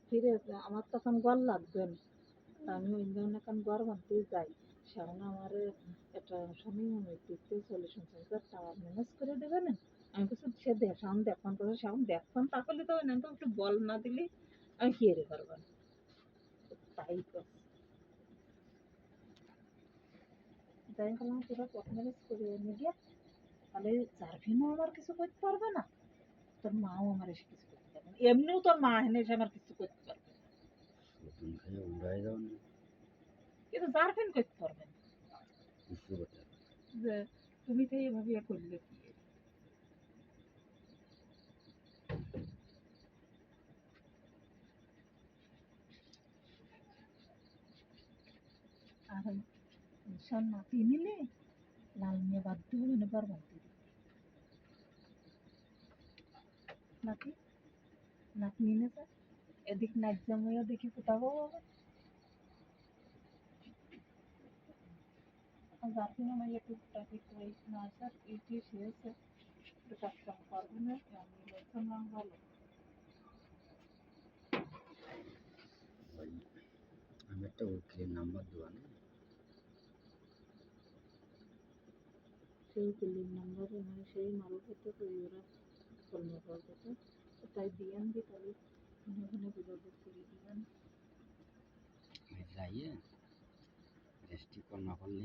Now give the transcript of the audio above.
ফিরে আমার তখন ঘর লাগবে না, তা আমি অন্য এখন ঘর বানতেই যাই। সেখানে আমার একটা স্বামী মনে দেখতে 40-50 হাজার টাকা ম্যানেজ করে দেবে না। আমি কিছু সে দেখান দেখান করে সেখন দেখতাম তাহলে তো না তো একটু বল না দিলে আমি ফিরে পারবো না। তাই করছি। তাই বললাম তোরা পথ ম্যানেজ করে এনে দিয়া, তাহলে জারভিনও আমার কিছু করতে পারবে না, তোর মাও আমার এসে কিছু করতে পারবে না, এমনিও তোর মা এনে এসে আমার কিছু করতে পারবে না, নতুন খেয়ে উড়াই দাও না, কিন্তু জারভিন করতে পারবে না কিছু করতে হবে। যে তুমি তো এইভাবে ইয়ে করলে কি। আর সব নাতি নিলে লাল নিয়ে বাধ্য হবে না বার বানতে দিতে। নাতি নাতি এনেছে, এদিক নাচ জামাইও দেখি কোথাও হবে, জারভিন আমার টুকটাকি কই না স্যার এটি শেষ কাজ কাম করবে না, আমি বলছিলাম ভালো। ওই আমি একটা উকিলের নাম্বার দেওয়া না, সেই বিল্ডিং নাম্বার মানে সেই মারুফ হতে তো ওরা ফোন করার কথা, তাই দিয়ান দি তাহলে ওখানে যোগাযোগ করে দিবেন। যাইয়ে রেজিস্ট্রি কর না করলে